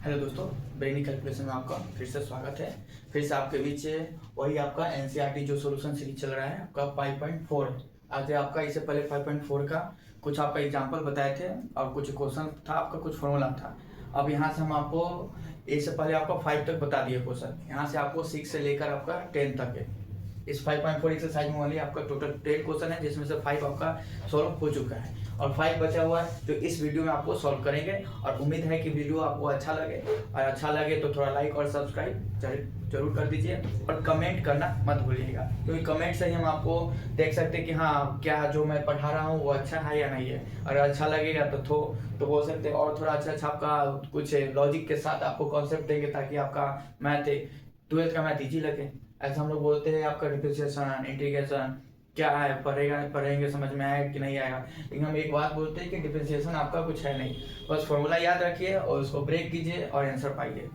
Hello दोस्तों, brainy calculation में आपका फिर से स्वागत है। फिर से आपके बीच वही आपका एनसीईआरटी जो सॉल्यूशन सीरीज चल रहा है आपका 5.4 है। आज आपका इससे पहले 5.4 का कुछ आपका एग्जांपल बताए थे और कुछ क्वेश्चन था, आपका कुछ फॉर्मूला था। अब यहाँ से हम आपको इससे पहले आपका 5 तक बता दिए क्वेश्चन, यहाँ से आपको 6 से लेकर आपका 10 तक है। इस 5.4 एक्सरसाइज में वाली आपका टोटल 10 क्वेश्चन है, जिसमें से 5 आपका सॉल्व हो चुका है और 5 बचा हुआ है, तो इस वीडियो में आपको सॉल्व करेंगे। और उम्मीद है कि वीडियो आपको अच्छा लगे, और अच्छा लगे तो थोड़ा लाइक और सब्सक्राइब जरूर कर दीजिए और कमेंट करना मत भूलिएगा, क्योंकि कमेंट से ही हम आपको देख सकते हैं कि हाँ क्या जो मैं पढ़ा रहा हूँ वो अच्छा है या नहीं है। और अच्छा लगेगा तो बोल सकते हैं और थोड़ा अच्छा आपका कुछ लॉजिक के साथ आपको कॉन्सेप्ट देंगे, ताकि आपका मैथ 12th का मैथ इजी लगे। ऐसा हम लोग बोलते हैं आपका डिफरेंशिएशन, इंटीग्रेशन क्या है, पढ़ेंगे समझ में आएगा कि नहीं आएगा। लेकिन हम एक बात बोलते हैं कि डिफरेंशिएशन आपका कुछ है नहीं, बस फॉर्मूला याद रखिए और उसको ब्रेक कीजिए और आंसर पाइए।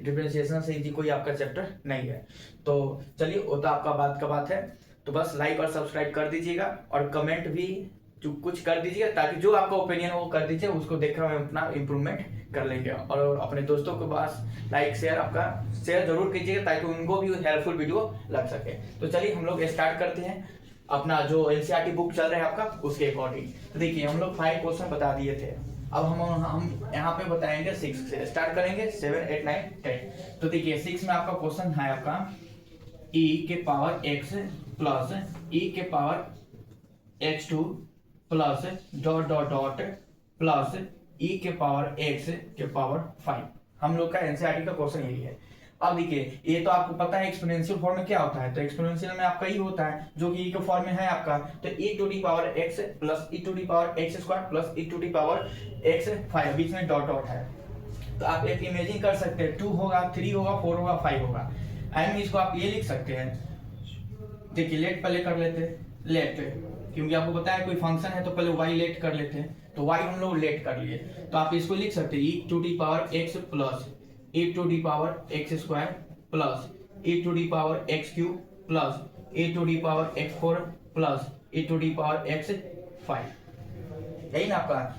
डिफरेंशिएशन से इजी कोई आपका चैप्टर नहीं है। तो चलिए, वो तो आपका बात का बात है, तो बस लाइक और सब्सक्राइब कर दीजिएगा और कमेंट भी जो कुछ कर दीजिएगा, ताकि जो आपका ओपिनियन वो कर दीजिए, उसको देखकर हम अपना इम्प्रूवमेंट कर लेंगे। और अपने दोस्तों के पास लाइक शेयर जरूर कीजिएगा, ताकि उनको भी हेल्पफुल वीडियो लग सके। तो चलिए हम लोग स्टार्ट करते हैं अपना जो एनसीईआरटी बुक चल रहा है आपका, उसके अकॉर्डिंग। तो देखिए, हम लोग 5 क्वेश्चन बता दिए थे। अब हम यहाँ पे बताएंगे 6 से स्टार्ट करेंगे, 7, 8, 9, 10। तो देखिए 6 में आपका क्वेश्चन है आपका e के पावर x प्लस e के power x2 plus dot dot dot plus e के पावर x के पावर 5। हम लोग का एनसीईआरटी का क्वेश्चन यही है। अब देखिए, ये तो आपको पता है एक्सपोनेंशियल फॉर्म में क्या होता है, तो एक्सपोनेंशियल में आपका ये होता है जो कि e के फॉर्म में है आपका, तो e to the power x plus e to the power x square plus e to the power x 5, बीच में डॉट डॉट है। तो आप एक इमेजिन कर सकते हैं, 2 होगा, 3 होगा, 4 होगा, 5 होगा। एंड इसको आप ये लिख सकते हैं, देखिए लेट पहले कर लेते, लेट, क्योंकि आपको पता है कोई फंक्शन है तो पहले y लेट कर लेते हैं, तो y हम लोग लेट कर लिए। तो आप इसको लिख सकते हैं e to the power x plus e to the power x square plus e to the power x cube plus e to the power x4 plus e to the power x5। यही ना आपका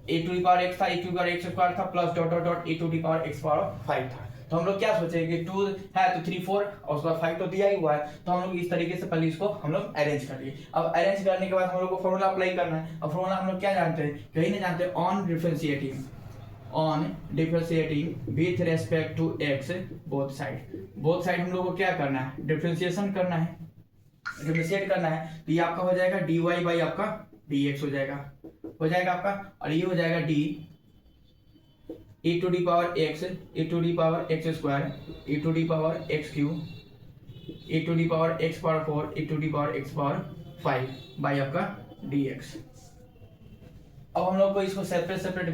e to the power x था, e to the power x square था, plus dot dot dot e to the power x power 5 था। तो हम लोग क्या सोचेंगे, 2 है तो 3 4 और उसके बाद 5 तो दिया ही हुआ है, तो हम लोग इस तरीके से पहले इसको हम लोग अरेंज कर लिए। अब अरेंज करने के बाद हम लोग को फॉर्मूला अप्लाई करना है। अब फॉर्मूला हम लोग क्या जानते हैं, कहीं नहीं जानते, on differentiating with respect to x both side हम लोग को क्या करना है, डिफरेंशिएशन करना है, डिफरेंशिएट करना है। तो ये आपका हो जाएगा dy बाई आपका dx हो जाएगा आपका, और ये हो जाएगा d e to the power x e to the power x स्क्वायर e to the power x क्यूब e to the power x power 4 e to the power x power 5 by आपका dx। अब हम लोग को इसको सेपरेट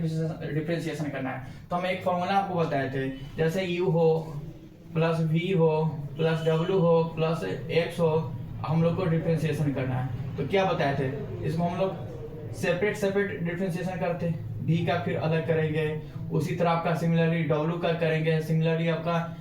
डिफरेंशिएशन करना है। तो हम एक फॉर्मूला आपको बताए थे, जैसे u हो प्लस v हो प्लस w हो प्लस x हो, हम लोग को डिफरेंशिएशन करना है। तो क्या बताए थे, इसको हम लोग सेपरेट डिफरेंशिएशन करते, v का फिर अलग करेंगे, उसी तरह आपका सिमिलरली w का करेंगे, सिमिलरली आपका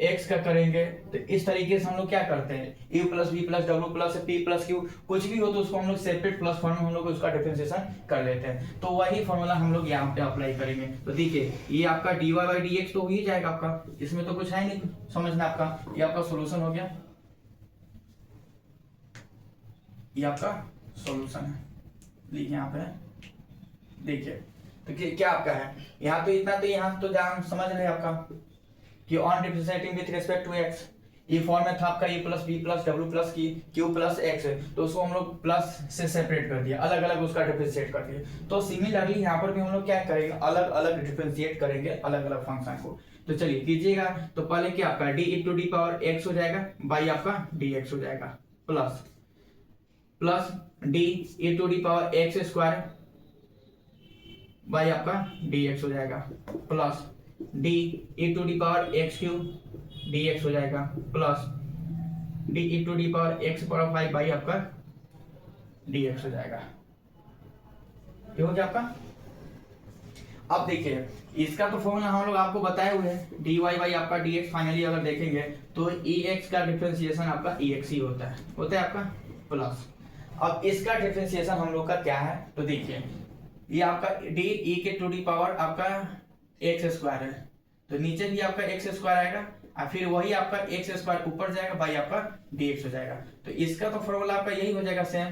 x का करेंगे। तो इस तरीके से हम लोग क्या करते हैं, u plus v plus w plus p plus q कुछ भी हो तो उसको हम लोग सेपरेट प्लस फॉर्म में हम लोग उसका डिफरेंशिएशन कर लेते हैं। तो वही फॉर्मूला हम लोग यहाँ पे अप्लाई करेंगे। तो देखिए, ये आपका dy बाई dx तो हो ही जाएगा आपका, इसमें तो कुछ है नहीं समझना आपका। ये आपका सोल्यूशन हो गया, ये आपका सोल्यूशन है, लिखिए यहाँ पे, देखिए। तो क्या आपका है, यहाँ तो इतना, तो यहाँ तो जान समझ रहे आपका कि on differentiating with respect to x, ये फॉर्म में था आपका e plus b plus w plus q plus x, तो उसको हम लोग प्लस से सेपरेट कर दिया, अलग अलग उसका डिफरेंशिएट कर दिया। तो सिमिलरली यहाँ पर भी हम लोग क्या करेंगे, अलग अलग डिफरेंशिएट करेंगे अलग अलग फंक्शन को। तो चलिए कीजिएगा। तो पहले क्या आपका d e to the power x हो जाएगा बाई आपका dx हो जाएगा, plus d e to the power x square by आपका dx हो जाएगा, plus d e to the power x cube dx हो जाएगा, plus d e to the power x power 5 by आपका dx हो जाएगा। ये हो गया आपका। अब देखिए, इसका तो फॉर्मूला हम लोग आपको बताए हुए हैं, dy बाई आपका dx। फाइनली अगर देखेंगे तो ex का डिफरेंशिएशन आपका ex ही होता है आपका, प्लस अब इसका डिफरेंशिएशन हम लोग का क्या है, तो देखिए ये आपका डी ई के टू डी पावर आपका एक्स स्क्वायर है, तो नीचे भी आपका एक्स स्क्वायर आएगा और फिर वही आपका एक्स स्क्वायर ऊपर जाएगा बाई आपका dx हो जाएगा। तो इसका तो फॉर्मूला आपका यही हो जाएगा सेम,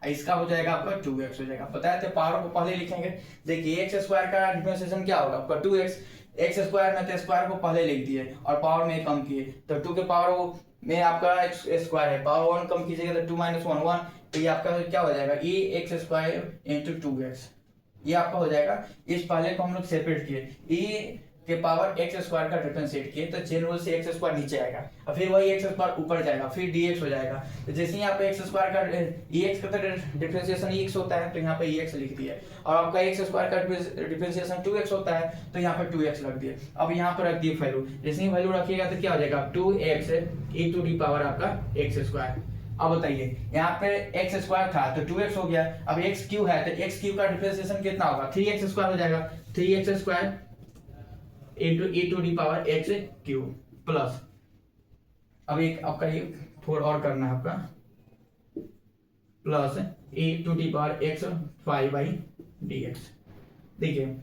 इसका हो जाएगा आपका 2x हो जाएगा। बताए थे पावर को पहले लिखेंगे। देखिए एक्स स्क्वायर का डिफरेंशिएशन क्या होगा आपका 2x, एक्स स्क्वायर में तो स्क्वायर को पहले लिख दिए और पावर में कम किए, तो 2 के पावर में आपका एक्स स्क्वायर है, पावर 1 कम कीजिएगा तो 2 - 1 1, तो ये आपका क्या हो जाएगा e x square into 2x, ये आपका हो जाएगा। इस पहले को हम लोग सेपरेट किए, e के पावर एक्स स्क्वायर का डिफरेंशिएट किए तो चेन रूल से एक्स स्क्वायर नीचे आएगा और फिर वही एक्स स्क्वायर ऊपर जाएगा, फिर dx हो जाएगा। तो जैसे ही यहाँ पे एक्स स्क्वायर का एक्स का डिफरेंशिएशन x होता है तो यहाँ पे एक्स लिख दिया, और आपका एक्स स्क्वायर का डिफरेंशिएशन 2x होता है तो यहाँ पे 2x रख दिए। अब यहाँ पे रख दिए वैल्यू, जैसे ही वैल्यू रखिएगा तो क्या हो जाएगा 2x e to the power आपका एक्स स्क्वायर। अब बताइए यहाँ पे एक्स स्क्वायर था तो 2x हो गया, अब एक्स क्यू है तो एक्स क्यू का डिफरेंशिएशन कितना होगा 3x स्क्वायर हो जाएगा, 3x square into e to the power x q plus, अब एक आपका ये 4 और करना है आपका, plus e to the power x 5 by dx। देखिए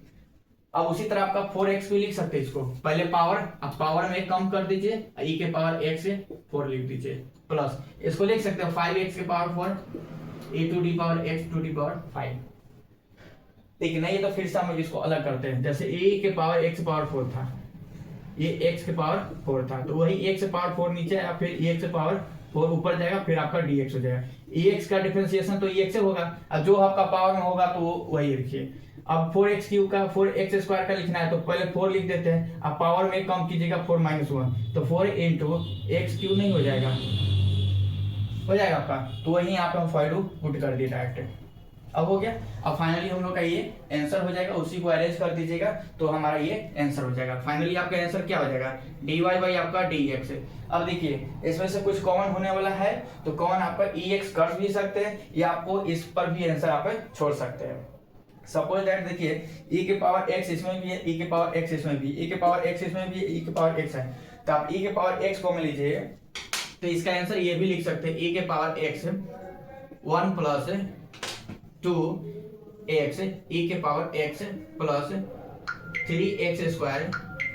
अब उसी तरह आपका 4x भी लिख सकते हैं इसको, पहले पावर, अब पावर में कम कर दीजिए e के पावर x 4 लिख दीजिए, प्लस इसको लिख सकते हैं 5x के power 4 e to the power x to the power 5। ठीक है ना, ये तो फिर से हम इसको अलग करते हैं, जैसे a के पावर x पावर 4 था, ये x के पावर 4 था तो वही x से पावर 4 नीचे है, फिर x से पावर 4 ऊपर जाएगा, फिर आपका dx हो जाएगा। ex का डिफरेंशिएशन तो ex से होगा, अब जो आपका पावर में होगा तो वही लिखिए। अब 4x क्यूब का 4x स्क्वायर का लिखना है तो पहले 4 लिख देते हैं, अब पावर में कम कीजिएगा 4 - 1 तो 4 इंटू एक्स क्यूब नहीं हो जाएगा, हो जाएगा आपका, तो वही यहाँ पे हम फाइव पुट कर दिए डायरेक्ट। अब हो गया, अब फाइनली हम लोग का ये आंसर हो जाएगा, उसी को अरेंज कर दीजिएगा तो हमारा ये आंसर हो जाएगा। फाइनली आपका आंसर क्या हो जाएगा dy बाई आपका dx। अब देखिए इसमें से कुछ कॉमन होने वाला है तो कॉमन आपका ex कर भी सकते हैं या आपको इस पर भी आंसर आप छोड़ सकते हैं। सपोज दैट देखिए e के पावर x इसमें भी है, e के पावर x इसमें भी, e के पावर x इसमें भी, e के पावर x है, तो आप e के पावर x को में लीजिए तो इसका आंसर ये भी लिख सकते हैं e के power x 1 plus 2x e के power x plus 3x square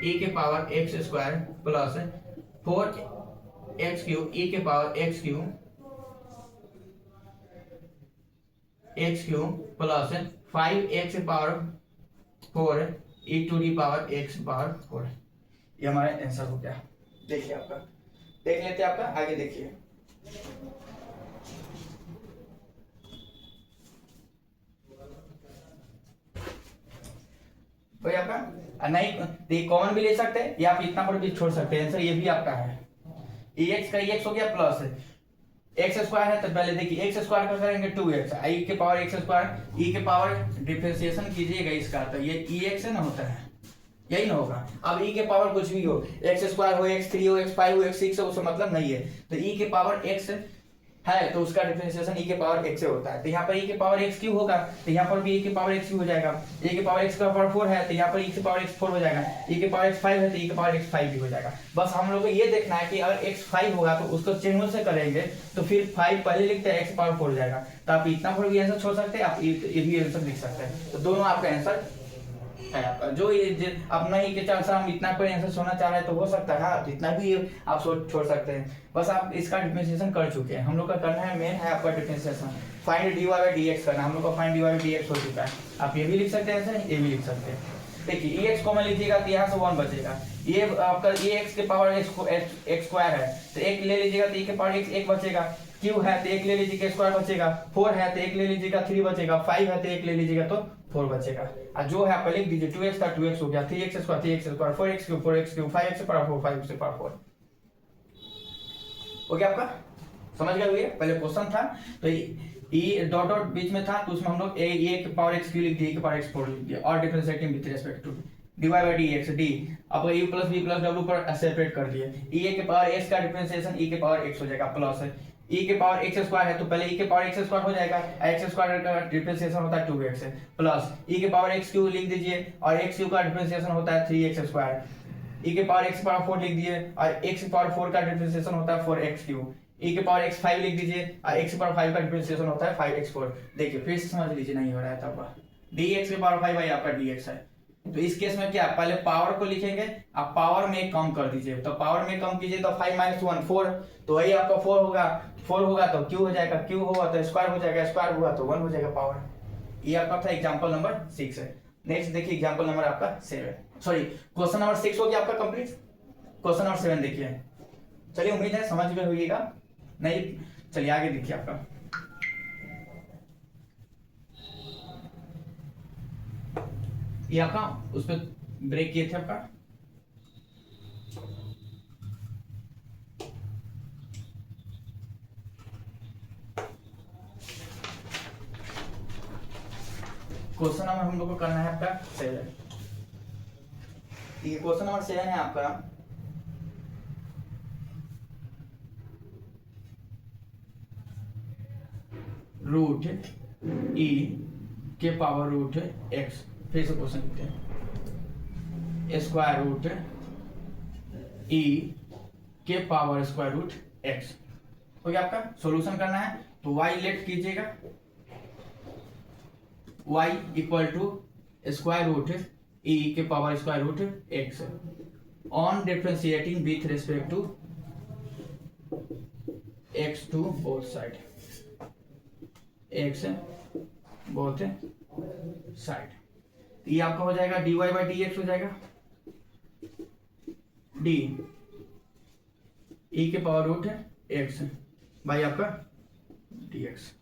e के power x square plus 4x cube e के power x cube plus 5x power 4 e to the power x power 4। ये हमारा answer हो गया। देखिए आपका, देख लेते हैं आपका, आगे देखिए। कोई आपका नहीं कॉमन भी ले सकते हैं या आप इतना पर भी छोड़ सकते हैं, आंसर ये भी आपका है। एक्स का एक्स हो गया प्लस एक्स स्क्वायर है तो पहले देखिए एक्स स्क्वायर का करेंगे 2x आई के पावर एक्स स्क्वायर ई के पावर डिफरेंशिएशन कीजिएगा इसका तो ये ई एक्स ना होता है, यही ना होगा। अब ई के पावर कुछ भी हो, एक्स स्क्वायर हो, x3 हो, x5 हो, x6 हो, उसका मतलब नहीं है, तो ई के पावर x है तो उसका डिफरेंशिएशन e के पावर x से होता है, तो यहाँ पर e के पावर x क्यों होगा तो यहाँ पर भी e के पावर x क्यों हो जाएगा, e के पावर x का पावर 4 है तो यहाँ पर e के पावर x 4 हो जाएगा, e के पावर x 5 है तो e के पावर x 5 भी हो जाएगा। बस हम लोग को ये देखना है कि अगर x 5 होगा तो उसको चेन से करेंगे तो फिर 5 पहले लिखते हैं x पावर 4 हो जाएगा, तो आप इतना पर भी आंसर छोड़ सकते हैं, आप ये भी आंसर लिख सकते हैं, तो दोनों आपका आंसर है आपका। जो ये अपना ही के चांस हम इतना पर आंसर छोड़ना चाह रहे हैं तो हो सकता है हाँ इतना भी आप छोड़ सकते हैं। बस आप इसका डिफरेंशिएशन कर चुके हैं, हम लोग का करना है मेन है आपका differentiation, find dy by dx करना, हम लोग का फाइंड dy बाय dx हो चुका है। आप ये भी लिख सकते हैं आंसर, ये भी लिख सकते हैं। देखिए ex कॉमन लीजिएगा तो यहाँ से 1 बचेगा, ये आपका ex के पावर x स्क्वायर है तो 1 ले लीजिएगा तो e के पावर x 1 बचेगा, q है तो 1 ले लीजिएगा स्क्वायर बचेगा, 4 है तो 1 ले लीजिएगा 3 बचेगा, 5 है तो 1 ले लीजिएगा तो 4 बचेगा। और जो है आप लिख दीजिए 2x था 2x हो गया, 3x square 3x square, 4x cube 4x cube, 5x power 4 5x power 4 हो गया आपका। समझ गए हुए पहले क्वेश्चन था तो ये डॉट डॉट बीच में था तो उसमें हम लोग ए के पावर x क्यूब लिख दिए, के पावर x 4 लिख दिया और differentiating with respect to dy by dx d अब u plus v plus w पर सेपरेट कर दिए, e के पावर x का डिफरेंशिएशन e के पावर x हो जाएगा प्लस e के पावर x स्क्वायर है तो पहले e के पावर x स्क्वायर हो जाएगा, x स्क्वायर का डिफरेंशिएशन होता है 2x प्लस e के पावर x क्यूब लिख दीजिए और x क्यूब का डिफरेंशिएशन होता है 3x स्क्वायर, e के पावर x पावर 4 लिख दिए और x पावर 4 का डिफरेंशिएशन होता है 4x क्यूब, e के पावर x 5 लिख दीजिए और x पावर 5 का डिफरेंशिएशन होता है 5x4। देखिए फिर से समझ लीजिए नहीं हो रहा है तब dx के पावर 5 भाई आपका dx है, तो इस केस में क्या, पहले पावर को लिखेंगे, आप पावर में कम कर दीजिए, तो पावर में कम कीजिए तो 5 - 1 4, तो वही आपका 4 होगा, 4 होगा तो क्यू हो जाएगा, क्यू होगा तो स्क्वायर हो जाएगा, स्क्वायर होगा तो 1 हो जाएगा पावर। ये आपका था एग्जांपल नंबर 6 है। नेक्स्ट देखिए एग्जांपल नंबर आपका 7, सॉरी क्वेश्चन नंबर 6 हो गया आपका कंप्लीट। क्वेश्चन नंबर 7 देखिए, चलिए उम्मीद है समझ में होइएगा, नहीं चलिए आगे देखिए आपका। ये आपका उस पर ब्रेक किए थे आपका, क्वेश्चन नंबर हम लोग को करना है आपका 7। ये क्वेश्चन नंबर 7 है आपका, रूट ई के पावर रूट एक्स, फिर से क्वेश्चन लिखते हैं, स्क्वायर रूट ई के पावर स्क्वायर रूट एक्स। हो गया आपका, सॉल्यूशन करना है तो y लेट कीजिएगा, y equal to square root E के power square root X on differentiating with respect to X to both side, X both side. ये आपका हो जाएगा dy बाई डी एक्स हो जाएगा, डी ई के पावर रूट एक्स बाई आपका d x,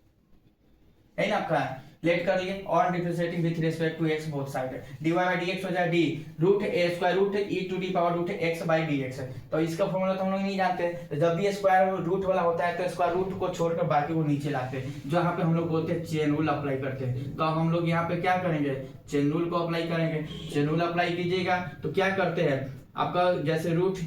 है ना आपका। लेट कर लिए on differentiating with respect to x both side, dy by d x हो जाएगा d root a square root e to the power root x by d x. तो इसका फॉर्मूला तो हम लोग नहीं जानते, तो जब भी स्क्वायर रूट वाला होता है तो स्क्वायर रूट को छोड़कर बाकी को नीचे लाते हैं, जहाँ पे हम लोग बोलते हैं चेन रूल अप्लाई करते हैं। तो अब हम लोग यहाँ पे क्या करेंगे, चेन रूल को अप्लाई करेंगे। चेन रूल अप्लाई कीजिएगा तो क्या करते हैं आपका, जैसे root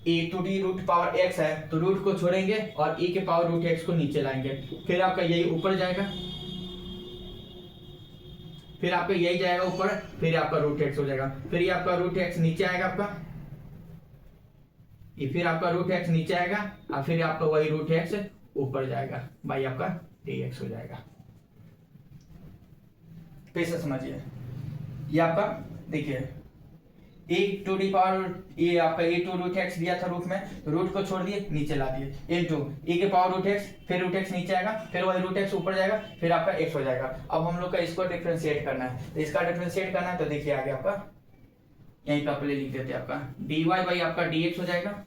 a to the root power x है तो रूट को छोड़ेंगे और e के पावर रूट एक्स को नीचे लाएंगे, फिर आपका यही ऊपर जाएगा, फिर आपका यही जाएगा ऊपर, फिर आपका रूट एक्स हो जाएगा, फिर ये आपका रूट एक्स नीचे आएगा आपका, ये फिर आपका रूट एक्स नीचे आएगा और फिर आपका वही रूट एक्स ऊपर जाएगा, भाई आपका डी एक्स हो जाएगा। फिर से समझिए, ये आपका देखिए e टू डी पावर, ये आपका e टू रूट एक्स दिया था रूट में, तो रूट को छोड़ दिए नीचे ला दिए, इनटू e के पावर रूट एक्स, फिर रूट एक्स नीचे आएगा, फिर वही रूट एक्स ऊपर जाएगा, फिर आपका x हो जाएगा। अब हम लोग का इसको डिफरेंशिएट करना है, तो इसका डिफरेंशिएट करना है तो देखिए आगे आपका यहीं का पहले लिख देते हैं, आपका dy बाई आपका dx हो जाएगा।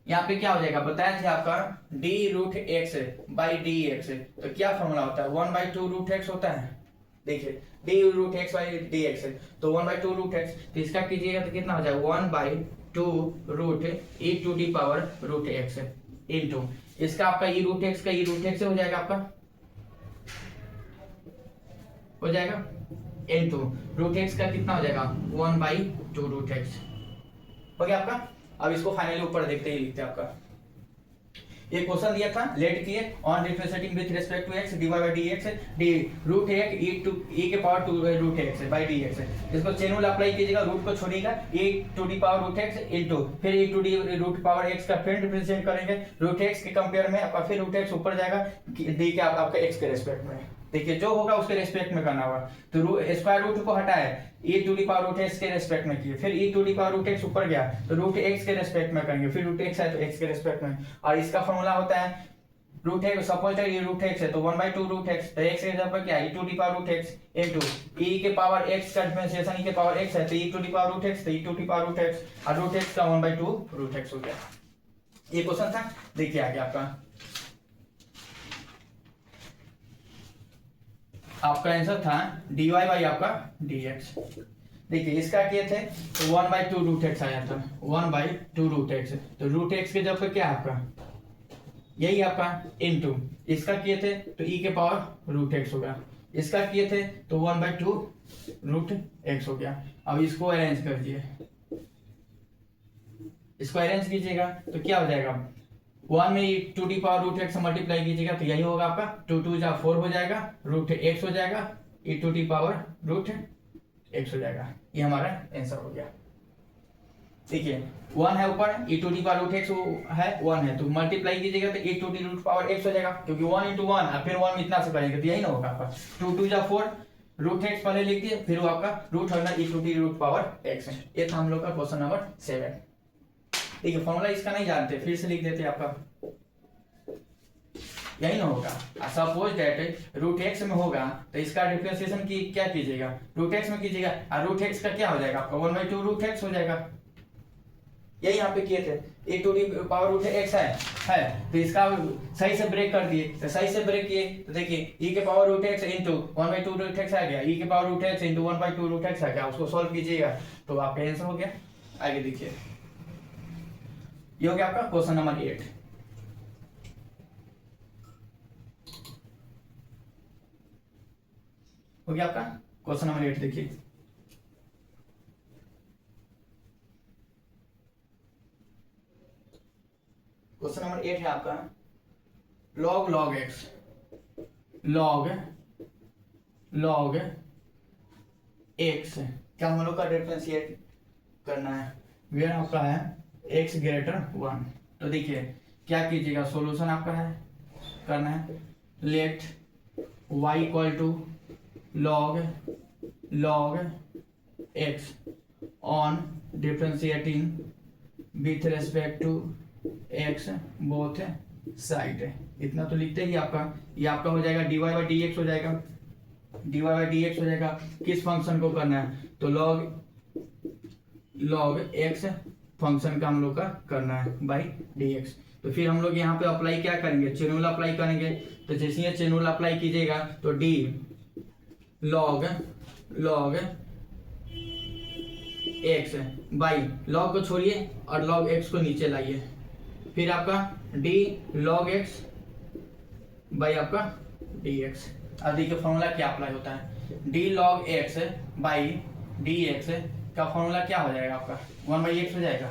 यहाँ पे क्या हो जाएगा बताया था आपका d root x by d x, तो क्या फॉर्मूला होता है 1/2 रूट एक्स होता है। देखिए d root x by d x, तो 1/2 रूट एक्स, तो इसका कीजिएगा तो कितना हो जाएगा 1/2 root e to the power root x into इसका आपका e रूट एक्स का e रूट एक्स हो जाएगा आपका, हो जाएगा इनटू रूट एक्स का कितना हो जाएगा 1/2 रूट एक्स, हो गया आपका। अब इसको फाइनली ऊपर देखते ही लिखते हैं आपका, ये क्वेश्चन दिया था, लेट किए on differentiating with respect to x dy by d x d root एक e के power 2 root x by d x, इसको चेन रूल अप्लाई कीजिएगा, रूट को छोड़िएगा e to the power root x into फिर e to the root power x का फिर differentiate करेंगे रूट x के कंपेयर में, आपका फिर रूट x ऊपर जाएगा डी के आपका x के रिस्पेक्ट में। देखिए जो होगा उसके रेस्पेक्ट में करना होगा, तो स्क्वायर रूट को हटाए e to the power root x के रेस्पेक्ट में किए, फिर e to the power root एक्स ऊपर गया तो रूट एक्स के रेस्पेक्ट में करेंगे, फिर रूट एक्स है तो x के रेस्पेक्ट में, और इसका फॉर्मूला होता है रूट एक्स, सपोज ये रूट एक्स है तो 1/2 रूट एक्स, तो x के जगह पर क्या e to the power root x into e के पावर x का डिफरेंशिएशन e के पावर x है तो e to the power root x, तो e to the power root x और रूट x का 1/2 रूट एक्स हो गया। ये क्वेश्चन था, देखिए आगे आपका आंसर था dy बाई आपका dx। देखिए इसका किए थे तो 1/2 रूट एक्स आया था, 1/2 रूट एक्स, तो रूट एक्स के जब पे क्या आपका यही आपका इनटू इसका किए थे तो e के पावर रूट एक्स हो गया, इसका किए थे तो 1/2 रूट एक्स हो गया। अब इसको अरेंज कर दिए, इसको अरेंज कीजिएगा तो क्या हो जाएगा 1 में to the power root x multiply कीजिएगा तो यही होगा आपका 2 2 जा 4 हो जाएगा, रूट एक्स हो जाएगा, e to the power root x हो जाएगा। ये हमारा आंसर हो गया। देखिए 1 है ऊपर, e to the power root x है 1 है, तो मल्टीप्लाई कीजिएगा तो e to the root power x हो जाएगा, क्योंकि 1 × 1 और फिर 1 इतना से करेंगे तो यही ना होगा आपका 2 2 जा 4, रूट एक्स पहले लिख दिए, फिर वो आपका root under e to the root power x है। ये था हम लोग का क्वेश्चन नंबर 7। ठीक है, फॉर्मूला इसका नहीं जानते, फिर से लिख देते आपका, यही ना होगा। सपोज दैट रूट एक्स में होगा तो इसका डिफरेंशिएशन की क्या कीजिएगा, रूट एक्स में कीजिएगा, और रूट एक्स का क्या हो जाएगा आपका 1/2 रूट एक्स हो जाएगा। यही यहाँ पे किए थे, A to the power root x है तो इसका सही से ब्रेक कर दिए, तो सही से ब्रेक किए तो देखिए ई के power root X into 1/2 root X आ गया, ई के power root X into 1/2 root X आ गया। उसको सॉल्व कीजिएगा तो आपका आंसर हो गया। आगे देखिए, ये हो गया आपका क्वेश्चन नंबर 8। हो गया आपका क्वेश्चन नंबर 8। देखिए क्वेश्चन नंबर 8 है आपका log x, log x क्या हम लोग का डिफरेंशिएट करना है, वेयर आपका है x ग्रेटर 1। तो देखिए क्या कीजिएगा, सॉल्यूशन आपका है करना है, let y equal to log x on differentiating with respect to x both side है। इतना तो लिखते ही आपका, ये आपका हो जाएगा dy बाई डी एक्स हो जाएगा, dy बाई डी एक्स हो जाएगा। किस फंक्शन को करना है, तो log x फंक्शन का हम लोग का करना है बाई डी एक्स। तो फिर हम लोग यहाँ पे अप्लाई क्या करेंगे, चेन रूल अप्लाई करेंगे। तो जैसे ये चेन रूल अप्लाई कीजिएगा तो d log x by log को छोड़िए और log x को नीचे लाइए, फिर आपका d log x बाई आपका dx। अब देखिए फॉर्मूला क्या अप्लाई होता है, d log x by dx का फॉर्मूला क्या हो जाएगा आपका 1/x हो जाएगा।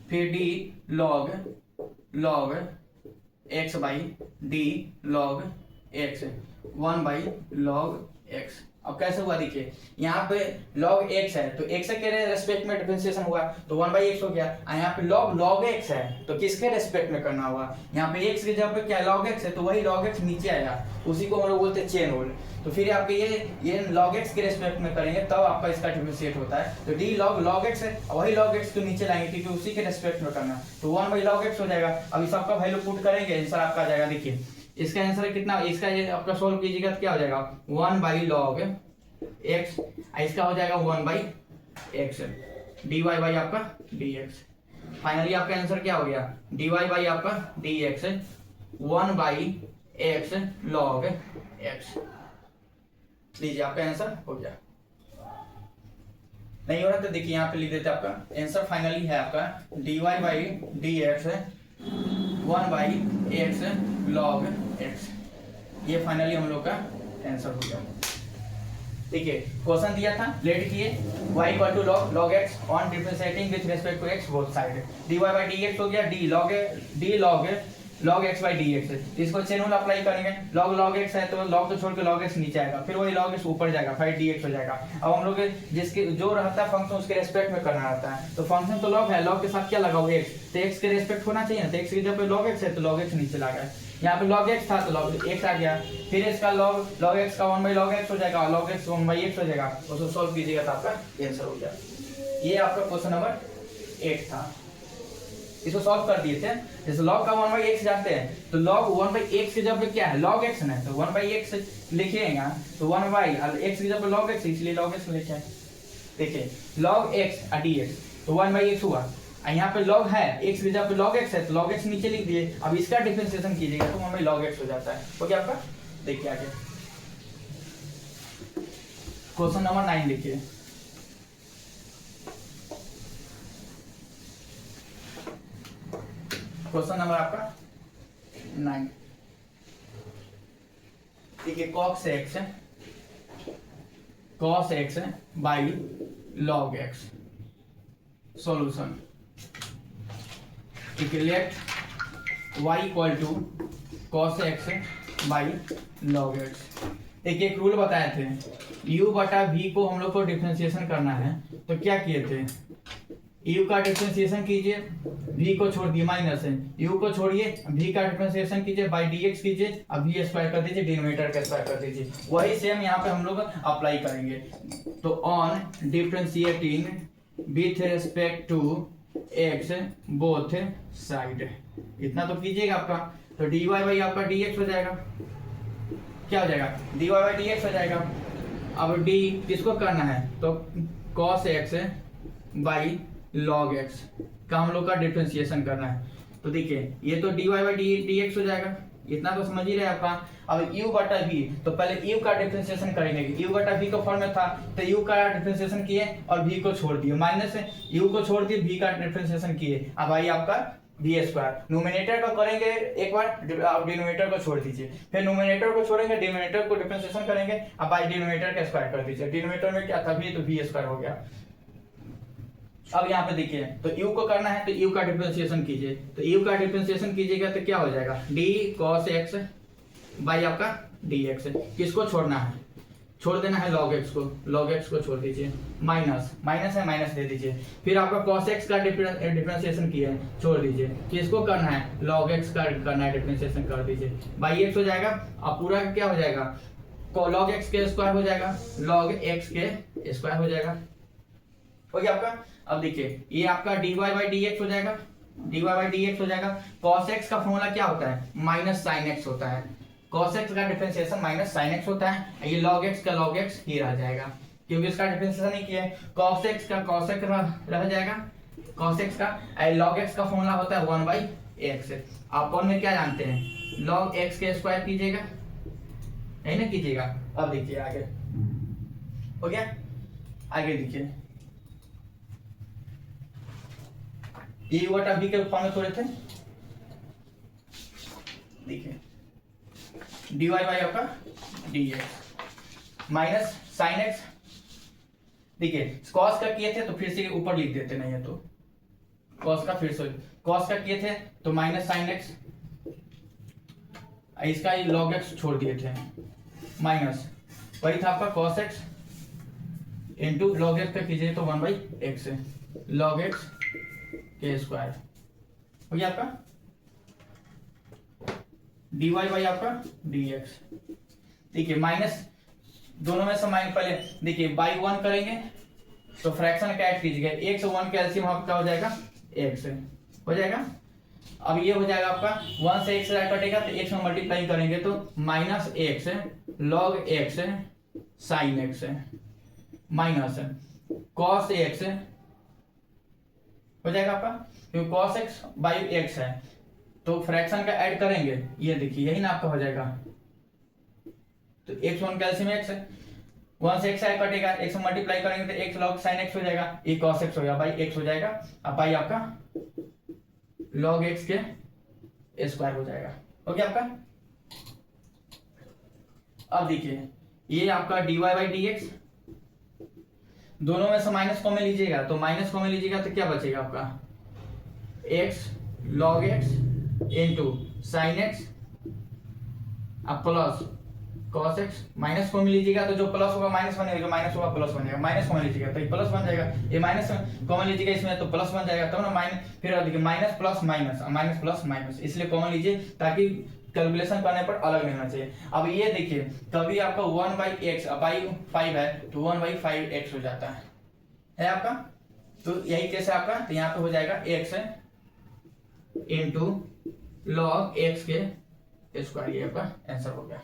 फिर d log x by d log x 1/log x। अब कैसे हुआ देखिए, यहाँ पे log x है तो x के रेस्पेक्ट में डिफरेंशिएशन हुआ तो 1/x हो गया। यहाँ पे log x है तो किसके रेस्पेक्ट में करना हुआ, यहाँ पे x की जगह पे क्या log x है तो वही log x नीचे आएगा, उसी को हम लोग बोलते हैं चेन रूल। तो फिर आपके ये log x के रेस्पेक्ट में करेंगे तब आपका इसका डिफरेंशिएट होता है। तो d log x है, वही log x को नीचे लाएंगे क्योंकि उसी के रेस्पेक्ट में करना, तो 1/log x हो जाएगा। अब इस आपका वैल्यू पुट करेंगे, आंसर आपका आ जाएगा। देखिए इसका आंसर कितना, इसका ये आपका सोल्व कीजिएगा तो क्या हो जाएगा 1/log x, इसका हो जाएगा 1/x dy बाई आपका dx। फाइनली आपका आंसर क्या हो गया, dy बाई आपका dx 1/x log x। लीजिए आपका आंसर हो गया। नहीं हो रहा तो देखिए यहाँ पे लिख देते आपका आंसर फाइनली है आपका dy by dx 1/x log x। ये फाइनली हम लोग का आंसर हो गया। देखिए क्वेश्चन दिया था, लेट किए y equal to log x on differentiating with respect to x both side, dy by dx हो गया d log x by dx। इसको चेन रूल अप्लाई करेंगे, log x है तो log तो छोड़ के log x नीचे आएगा, फिर वही log x ऊपर जाएगा, फिर dx हो जाएगा। अब हम लोग जिसके जो रहता है फंक्शन उसके रेस्पेक्ट में करना रहता है, तो फंक्शन तो log है, log के साथ क्या लगा हुआ x, तो x के रेस्पेक्ट होना चाहिए ना, तो x की जगह पे log x है तो log x नीचे लगा है। यहाँ पे log x था तो log x आ गया, फिर इसका log x का 1/log x हो जाएगा, log x 1/x हो जाएगा। उसको सॉल्व कीजिएगा तो आपका आंसर हो जाएगा। ये आपका क्वेश्चन नंबर 8 था, इसको सॉल्व कर दिए थे। जैसे log का 1/x जानते हैं तो log 1/x की जगह पे क्या है log x ना, तो 1/x लिखिएगा तो 1/x की जगह पे log x, इसलिए log x लिखे हैं। देखिए log x dx तो 1/x हुआ, यहाँ पे log है x की जगह पे log x है तो log x नीचे लिख दिए। अब इसका डिफरेंशिएशन कीजिएगा तो 1/log x हो जाता है। हो गया आपका। देखिए आगे क्वेश्चन नंबर 9 देखिए, क्वेश्चन नंबर आपका 9। देखिए cos x by log x solution. Let y equal to cos x by log x। एक रूल बताए थे, u बटा v को हम लोग को डिफरेंशिएशन करना है तो क्या किए थे, u का डिफरेंशिएशन कीजिए, v को छोड़ दिए माइनस है, u को छोड़िए, v का डिफरेंशिएशन कीजिए बाय dx कीजिए, अब v स्क्वायर कर दीजिए, डिनोमिनेटर का स्क्वायर कर दीजिए। वही सेम यहाँ पे हम लोग अप्लाई करेंगे। तो on differentiating with respect to x both side, इतना तो कीजिएगा आपका। तो dy बाई आपका dx हो जाएगा, क्या हो जाएगा, dy बाई dx हो जाएगा। अब d किसको करना है, तो cos x by log x का हम लोग का डिफरेंशिएशन करना है। तो देखिए ये तो dy बाई dx हो जाएगा, इतना तो समझ ही रहे आपका। अब u बटा v, तो पहले u का डिफरेंशिएशन करेंगे, u बटा v का फॉर्म में था तो u का डिफरेंशिएशन किए और v को छोड़ दिए, माइनस u को छोड़ दिए, v का डिफरेंशिएशन किए। अब आई आपका v स्क्वायर, नोमिनेटर को करेंगे एक बार, आप डिनोमिनेटर को छोड़ दीजिए, फिर नोमिनेटर को छोड़ेंगे, डिनोमिनेटर को डिफरेंशिएशन करेंगे, अब आई डिनोमिनेटर का स्क्वायर कर दीजिए। डिनोमिनेटर में क्या था v, तो v स्क्वायर हो गया। अब यहाँ पे देखिए, तो u को करना है तो u का डिफरेंशिएशन कीजिए, तो u का डिफरेंशिएशन कीजिएगा तो क्या हो जाएगा, d cos x बाई आपका dx। किसको छोड़ना है, छोड़ देना है log x को, log x को छोड़ दीजिए, माइनस माइनस है माइनस दे दीजिए, फिर आपका cos x का डिफरेंशिएशन किया है, छोड़ दीजिए, किसको करना है, log x का करना है, डिफरेंशिएशन कर दीजिए, बाई x हो जाएगा। अब पूरा क्या हो जाएगा, log x के स्क्वायर हो जाएगा, log x के स्क्वायर हो जाएगा, हो गया आपका। अब देखिए ये आपका dy बाई dx हो जाएगा, dy बाई dx हो जाएगा। cos x का फॉर्मूला क्या होता है, माइनस साइन x होता है, cos x का डिफरेंशिएशन माइनस साइन x होता है, ये log x का log x ही रह जाएगा, क्योंकि इसका डिफरेंशिएशन नहीं किया है। cos x का cos x रह जाएगा, cos x का log x का फॉर्मूला होता है 1 बाई x। आप वन में क्या जानते हैं, log x के स्क्वायर कीजिएगा, नहीं ना कीजिएगा। अब देखिए आगे हो गया, आगे देखिए ये बटा v के फॉर्म में थोड़े थे, देखिए dy बाई आपका dx माइनस साइन x, देखिए cos का किए थे तो फिर से ऊपर लिख देते, नहीं है तो cos का फिर से cos का किए थे तो माइनस साइन x, इसका ये log x छोड़ दिए थे, माइनस वही था आपका cos x into log x का कीजिए तो 1 बाई x log x के स्क्वायर हो गया आपका, dy बाई आपका dx। देखिए माइनस दोनों में से माइनस, पहले देखिए बाई 1 करेंगे तो फ्रैक्शन का ऐड कीजिएगा, 1 से 1 कैल्सियम आपका हो जाएगा x हो जाएगा। अब ये हो जाएगा आपका 1 से x कटेगा तो x में मल्टीप्लाई करेंगे तो minus x log x sine x minus cos x हो जाएगा आपका, क्योंकि cos x बाई x है तो फ्रैक्शन का ऐड करेंगे, ये देखिए यही ना आपका हो जाएगा। तो x1 कैल्सियम x है, 1 से x कटेगा, x में मल्टीप्लाई करेंगे तो x log sin x हो जाएगा, ये cos x हो गया बाई x हो जाएगा। अब बाई आपका log x के स्क्वायर हो जाएगा, हो गया आपका। अब देखिए ये आपका dy बाई dx, दोनों में से माइनस कॉमन लीजिएगा, तो माइनस कॉमन लीजिएगा तो क्या बचेगा आपका, x log x into sine x अब plus cos x, minus common लीजिएगा तो जो प्लस होगा माइनस बनेगा, जो माइनस होगा प्लस बनेगा, माइनस कॉमन लीजिएगा तो ये प्लस बन जाएगा, ये माइनस कॉमन लीजिएगा इसमें तो प्लस बन जाएगा, तब ना माइनस, फिर देखिए minus plus minus, minus plus minus, इसलिए कॉमन लीजिए ताकि कैलकुलेशन करने पर अलग नहीं होना चाहिए। अब ये देखिए कभी आपका 1 बाई एक्स बाई 5 है तो 1 बाई 5x हो जाता है आपका, तो यही कैसे आपका, तो यहाँ पे हो जाएगा x इंटू log x के स्क्वायर, ये आपका आंसर हो गया,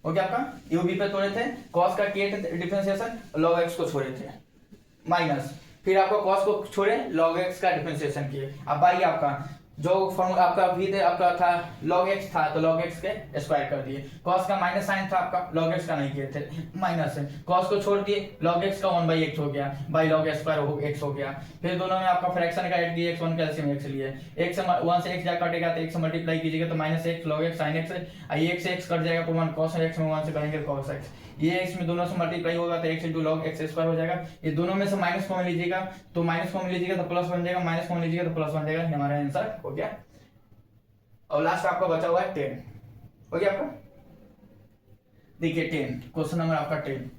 हो गया आपका। यूबी पे तोड़े थे, cos का किए थे डिफरेंशिएशन, log x को छोड़े थे माइनस, फिर आपका cos को छोड़े log x का डिफरेंशिएशन किए। अब बाई आपका जो फॉर्मूला आपका भी थे आपका था log x था तो log x के स्क्वायर कर दिए, cos का माइनस साइन था आपका, log x का नहीं किए थे माइनस है, cos को छोड़ दिए log x का 1 बाई x हो गया, बाई log स्क्वायर x हो गया, फिर दोनों में आपका फ्रैक्शन का ऐड दिए, x1 कैल्सियम x लिए, x से 1 से x जा कटेगा तो x से मल्टीप्लाई कीजिएगा तो minus x log x sin x, ये x से x कट जाएगा तो 1 cos x में 1 से करेंगे cos x, ये x में दोनों से मल्टीप्लाई होगा तो x into log x square हो जाएगा। ये दोनों में से माइनस कॉमन लीजिएगा तो माइनस कॉमन लीजिएगा तो प्लस बन जाएगा, माइनस कॉमन लीजिएगा तो प्लस बन जाएगा, हमारा आंसर हो गया। और लास्ट आपका बचा हुआ है 10, हो गया आपका। देखिए 10 क्वेश्चन नंबर आपका 10,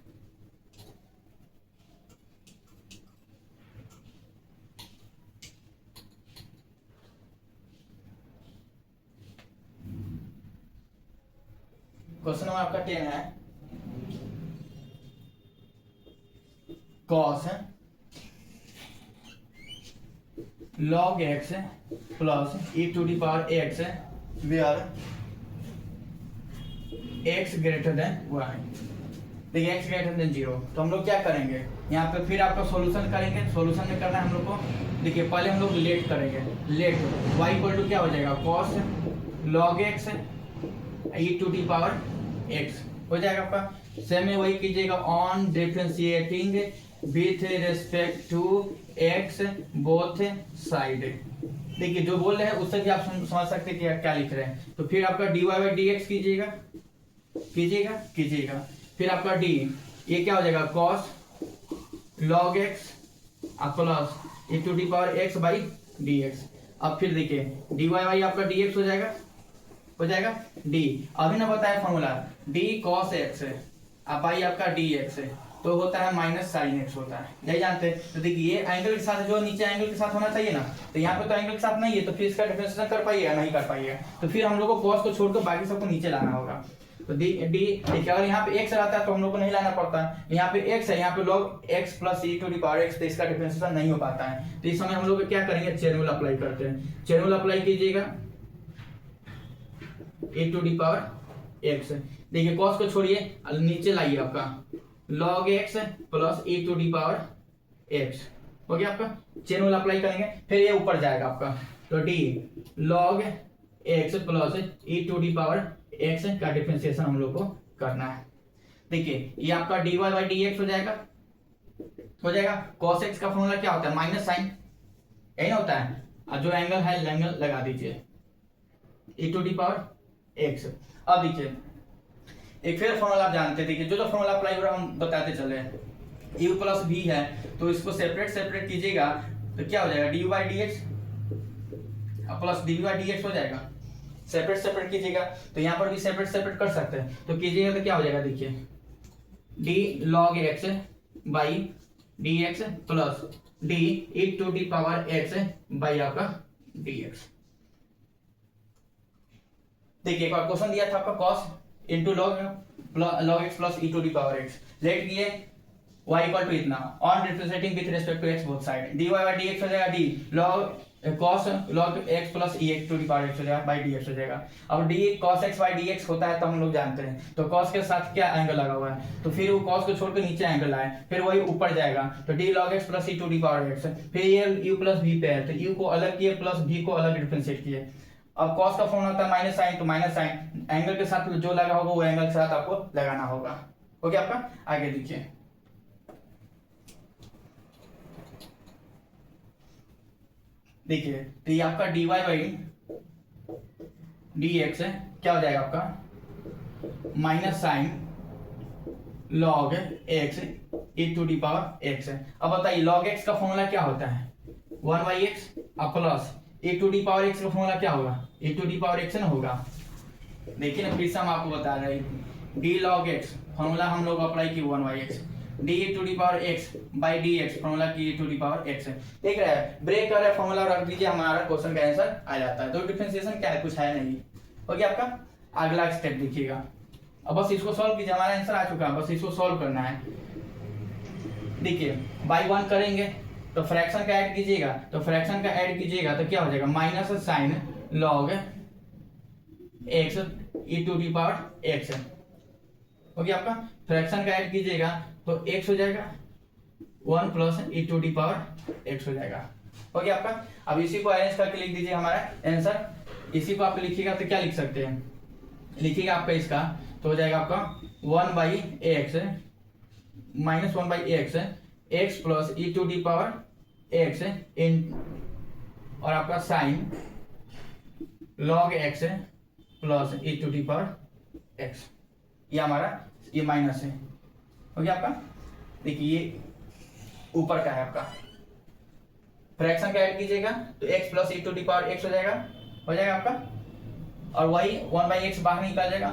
क्वेश्चन नंबर आपका 10 है, cos log x plus e to the power x where x greater than y। देखिए x ग्रेटर देन 0, तो हम लोग क्या करेंगे यहाँ पे, फिर आपका सॉल्यूशन करेंगे। सॉल्यूशन में करना है हम लोग को, देखिए पहले हम लोग लेट करेंगे। लेट y इक्वल टू क्या हो जाएगा, cos log x e to the power x हो जाएगा आपका। सेम में वही कीजिएगा, on differentiating with respect to x both side. देखिए जो बोल रहे हैं उससे भी आप समझ सकते हैं कि क्या लिख रहे हैं। तो फिर आपका dy बाई dx कीजिएगा। फिर आपका d ये क्या हो जाएगा, cos log x plus e to the power x by dx। अब फिर देखिए dy बाई आपका dx हो जाएगा d। अभी ना बताया फॉर्मूला, d cos x अब बाई आपका dx तो होता है माइनस साइन एक्स होता है, यही जानते हैं। तो देखिए ये एंगल के साथ जो नीचे एंगल के साथ होना चाहिए ना, तो यहाँ पे तो एंगल के साथ नहीं है, तो फिर इसका डिफरेंशिएशन कर पाइएगा, नहीं कर पाइएगा। तो फिर हम लोग को cos को छोड़कर बाकी सबको नीचे लाना होगा। तो डी देखिए अगर यहाँ पे x रहता है तो हम लोग को नहीं लाना पड़ता है, यहाँ पे x है, यहाँ पे log x plus e to the power x, तो इसका डिफरेंशिएशन नहीं हो पाता है। तो इस समय हम लोग क्या करेंगे, चेन रूल अप्लाई करते हैं। चेन रूल अप्लाई कीजिएगा, e to the power x। देखिए cos को छोड़िए, नीचे लाइए आपका log x plus e to the power x हो गया आपका। चेन रूल अप्लाई करेंगे, फिर ये ऊपर जाएगा आपका, तो d log x plus e to the power x का डिफरेंशिएशन हम लोग को करना है। देखिए ये आपका dy बाई dx हो जाएगा। cos x का फॉर्मूला क्या होता है, माइनस साइन, यही ना होता है। और जो एंगल है एंगल लगा दीजिए e to the power x। अब देखिए एक फिर फॉर्मूला आप जानते हैं, देखिए जो फॉर्मूला अप्लाई हो रहा है हम बताते चले। u प्लस v है तो इसको सेपरेट कीजिएगा, तो क्या हो जाएगा, dy by dx plus dy by dx हो जाएगा। सेपरेट कीजिएगा, तो यहाँ पर भी सेपरेट कर सकते हैं, तो कीजिएगा तो क्या हो जाएगा, देखिए d log x by dx plus d e to the power x by आपका dx। देखिए एक बार क्वेश्चन दिया था आपका, cos into log x plus e to the power x। Let किए y इक्वल टू इतना, on differentiating with respect to x both side, dy by dx हो जाएगा d log cos log x plus e to the power x हो जाएगा by dx हो जाएगा। अब d cos x by dx होता है तो हम लोग जानते हैं, तो cos के साथ क्या एंगल लगा हुआ है, तो फिर वो cos को छोड़कर नीचे एंगल लाए, फिर वही ऊपर जाएगा, तो d log x plus e to the power x। फिर ये u प्लस v पे है, तो u को अलग किए प्लस v को अलग डिफरेंशिएट किए। अब cos का फॉर्म होता है माइनस साइन, तो माइनस साइन एंगल के साथ जो लगा होगा वो एंगल के साथ आपको लगाना होगा। हो गया आपका। आगे देखिए तो ये आपका dy बाई dx है, क्या हो जाएगा आपका, minus sine log x e to the power x है। अब बताइए log x का फॉर्मूला क्या होता है, 1 by x plus e to the power x का फॉर्मूला क्या होगा, e to the power x ना होगा। देखिए ना फिर से हम आपको बता रहे हैं, d log x फॉर्मूला हम लोग अप्लाई की 1 by x, d e to the power x by dx formula की e to the power x है। देख रहे हैं, ब्रेक कर रहे फॉर्मूला रख दीजिए, हमारा क्वेश्चन का आंसर आ जाता है। तो डिफरेंशिएशन क्या है, कुछ है नहीं। हो गया आपका। अगला स्टेप देखिएगा, अब बस इसको सॉल्व कीजिए, हमारा आंसर आ चुका है, बस इसको सॉल्व करना है। देखिए बाई 1 करेंगे तो फ्रैक्शन का ऐड कीजिएगा, तो फ्रैक्शन का ऐड कीजिएगा तो क्या हो जाएगा, minus sine log x e to the power x हो गया आपका। फ्रैक्शन का ऐड कीजिएगा तो x हो जाएगा 1 plus e to the power x हो जाएगा। हो गया आपका। अब इसी को अरेंज करके लिख दीजिए हमारा आंसर। इसी को आप लिखिएगा तो क्या लिख सकते हैं, लिखिएगा आपका इसका तो हो जाएगा आपका 1 by X minus 1 by X plus E to the power X इन और आपका sine log x plus E to the power x, ये हमारा ये माइनस है। हो गया आपका। देखिए ये ऊपर का है आपका, फ्रैक्शन का ऐड कीजिएगा तो x plus E to the power x हो जाएगा आपका। और वही 1 बाई एक्स बाहर निकल जाएगा,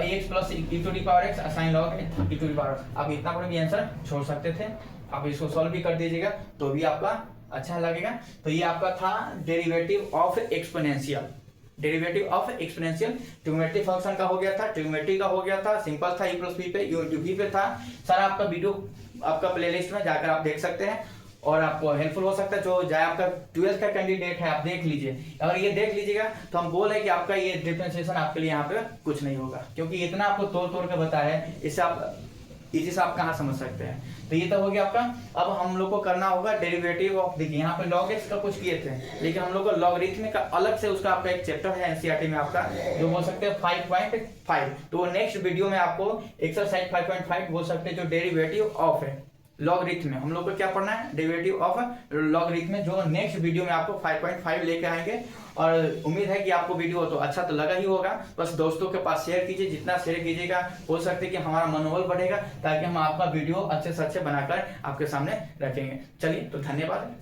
x plus E to the power x sine log e to the power. आप इतना पर भी आंसर छोड़ सकते थे, आप इसको सॉल्व भी कर दीजिएगा तो भी आपका अच्छा लगेगा। तो ये आपका था derivative of exponential, derivative of exponential trigonometry function का हो गया था, ट्रिग्नोमेट्री का हो गया था, सिंपल था, E+V पे, U×V पे था। सारा आपका वीडियो आपका प्लेलिस्ट में जाकर आप देख सकते हैं और आपको हेल्पफुल हो सकता है। जो जाए आपका 12th का कैंडिडेट है, आप देख लीजिए। अगर ये देख लीजिएगा तो हम बोल है कि आपका ये डिफरेंशिएशन आपके लिए यहाँ पे कुछ नहीं होगा, क्योंकि इतना आपको तोड़ तोड़ के बताया है, इससे आप इसी से आप कहाँ समझ सकते हैं। तो ये तो हो गया आपका। अब हम लोग को करना होगा डेरिवेटिव ऑफ, देखिए यहाँ पे log x का कुछ किए थे, लेकिन हम लोग को लॉगरिथम का अलग से उसका आपका एक चैप्टर है एनसीईआरटी में आपका, जो बोल सकते हैं 5.5। तो नेक्स्ट वीडियो में आपको एक्सरसाइज 5.5 बोल सकते हैं, जो डेरिवेटिव ऑफ है लॉगरिथम में। हम लोग को क्या पढ़ना है, डेरिवेटिव ऑफ लॉगरिथम में, जो नेक्स्ट वीडियो में आपको 5.5 लेके आएंगे। और उम्मीद है कि आपको वीडियो तो अच्छा तो लगा ही होगा। बस दोस्तों के पास शेयर कीजिए, जितना शेयर कीजिएगा हो सकते कि हमारा मनोबल बढ़ेगा, ताकि हम आपका वीडियो अच्छे से अच्छे बनाकर आपके सामने रखेंगे। चलिए, तो धन्यवाद।